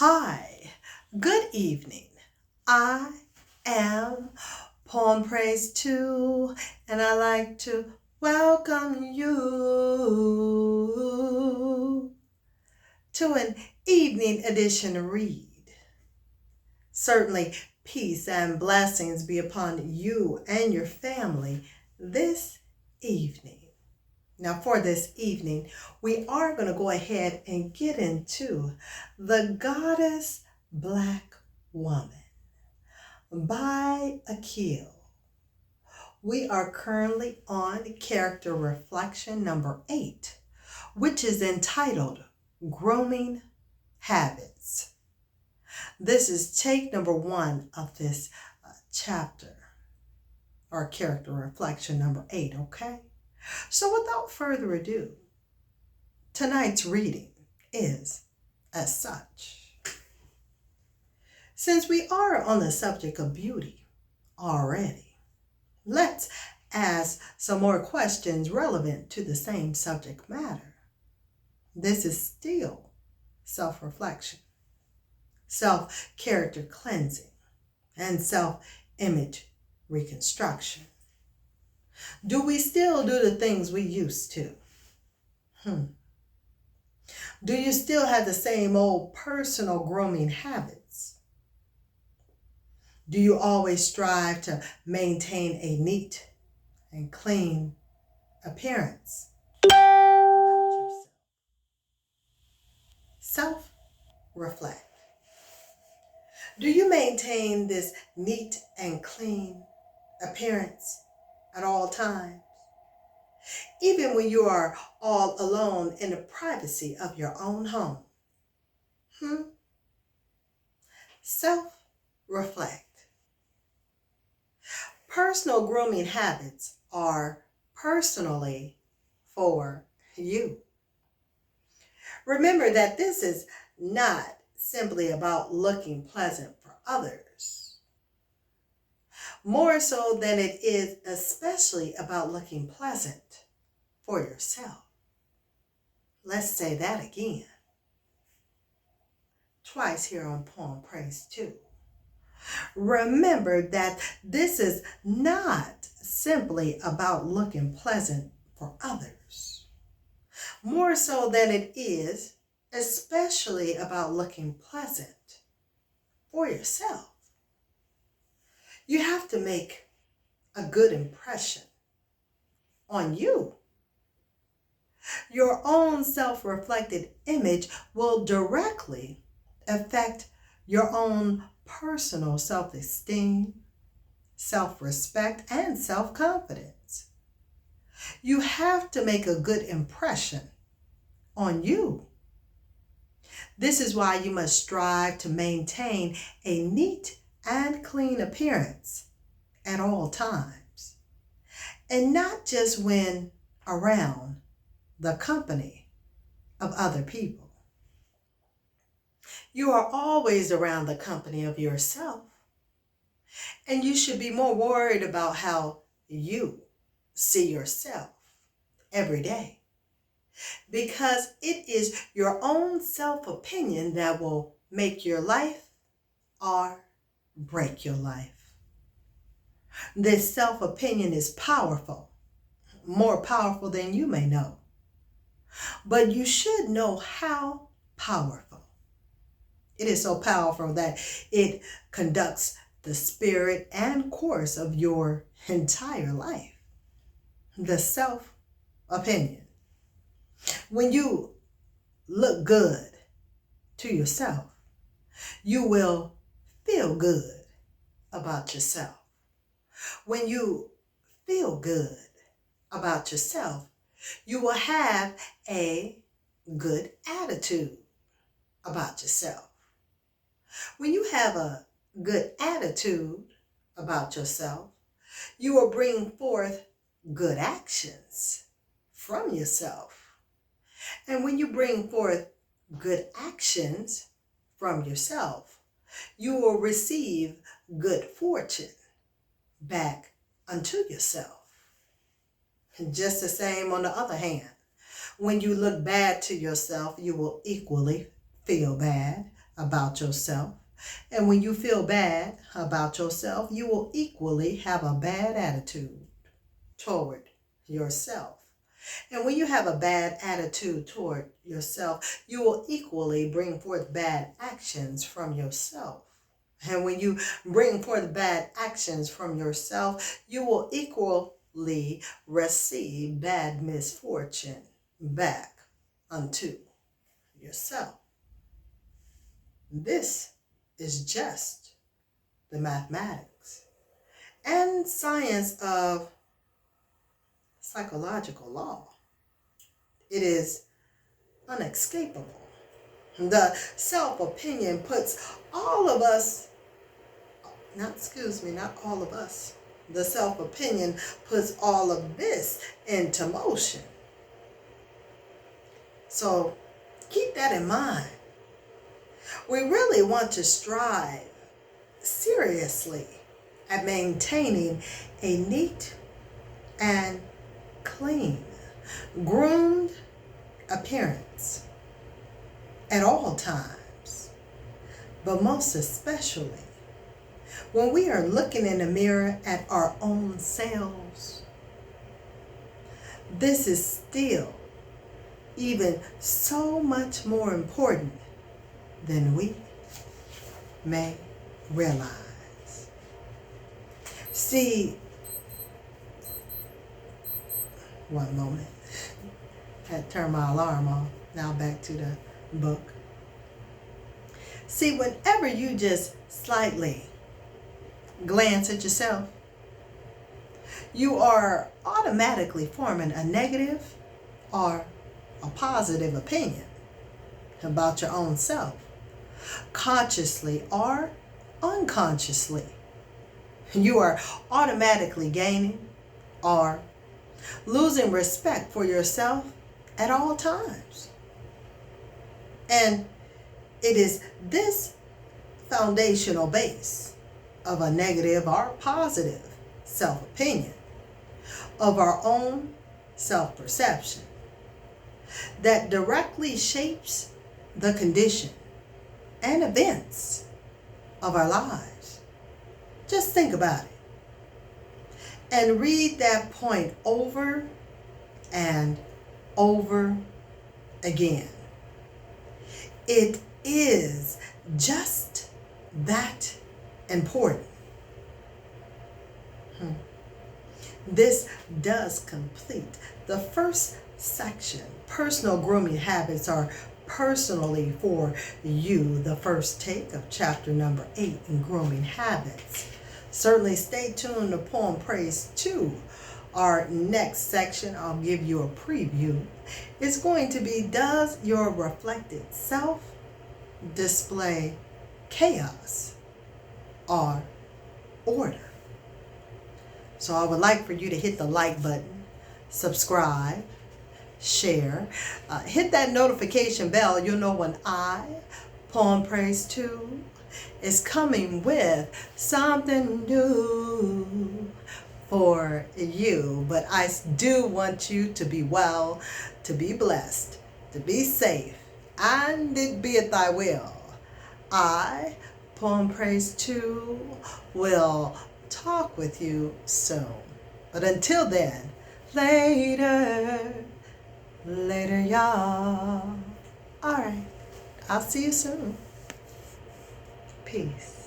Hi, good evening. I am Poem Praise 2, and I like to welcome you to an evening edition read. Certainly, peace and blessings be upon you and your family this evening. Now, for this evening, we are going to go ahead and get into The Goddess Blackwoman by Akil. We are currently on character reflection number 8, which is entitled Grooming Habits. This is take number 1 of this chapter, or character reflection number 8, okay? So without further ado, tonight's reading is as such. Since we are on the subject of beauty already, let's ask some more questions relevant to the same subject matter. This is still self-reflection, self-character cleansing, and self-image reconstruction. Do we still do the things we used to? Do you still have the same old personal grooming habits? Do you always strive to maintain a neat and clean appearance about yourself? Self-reflect. Do you maintain this neat and clean appearance at all times? Even when you are all alone in the privacy of your own home? Self-reflect. Personal grooming habits are personally for you. Remember that this is not simply about looking pleasant for others, more so than it is especially about looking pleasant for yourself. Let's say that again. Twice here on Poem Praise 2. Remember that this is not simply about looking pleasant for others, more so than it is especially about looking pleasant for yourself. You have to make a good impression on you. Your own self-reflected image will directly affect your own personal self-esteem, self-respect, and self-confidence. You have to make a good impression on you. This is why you must strive to maintain a neat and clean appearance at all times, and not just when around the company of other people. You are always around the company of yourself, and you should be more worried about how you see yourself every day, because it is your own self-opinion that will make your life or break your life. This self-opinion is powerful, more powerful than you may know, but you should know how powerful. It is so powerful that it conducts the spirit and course of your entire life. The self-opinion. When you look good to yourself, you will feel good about yourself. When you feel good about yourself, you will have a good attitude about yourself. When you have a good attitude about yourself, you will bring forth good actions from yourself. And when you bring forth good actions from yourself, you will receive good fortune back unto yourself. And just the same on the other hand, when you look bad to yourself, you will equally feel bad about yourself. And when you feel bad about yourself, you will equally have a bad attitude toward yourself. And when you have a bad attitude toward yourself, you will equally bring forth bad actions from yourself. And when you bring forth bad actions from yourself, you will equally receive bad misfortune back unto yourself. This is just the mathematics and science of psychological law. It is unescapable. The self-opinion puts all of us, not all of us. The self-opinion puts all of this into motion. So keep that in mind. We really want to strive seriously at maintaining a neat and clean, groomed appearance at all times, but most especially when we are looking in the mirror at our own selves. This is still even so much more important than we may realize. See, one moment. Had to turn my alarm off. Now back to the book. See, whenever you just slightly glance at yourself, you are automatically forming a negative or a positive opinion about your own self, consciously or unconsciously. You are automatically gaining or losing respect for yourself at all times. And it is this foundational base of a negative or positive self-opinion of our own self-perception that directly shapes the condition and events of our lives. Just think about it and read that point over and over again. It is just that important. This does complete the first section. Personal grooming habits are personally for you, the first take of chapter number 8 in grooming habits. Certainly stay tuned to Poem Praise 2. Our next section, I'll give you a preview, is going to be, does your reflected self display chaos or order? So I would like for you to hit the like button, subscribe, share, hit that notification bell. You'll know when I, Poem Praise 2, is coming with something new for you. But I do want you to be well, to be blessed, to be safe, and it be at thy will. I, Poem Praise 2, will talk with you soon. But until then, later, y'all. All right, I'll see you soon. Peace.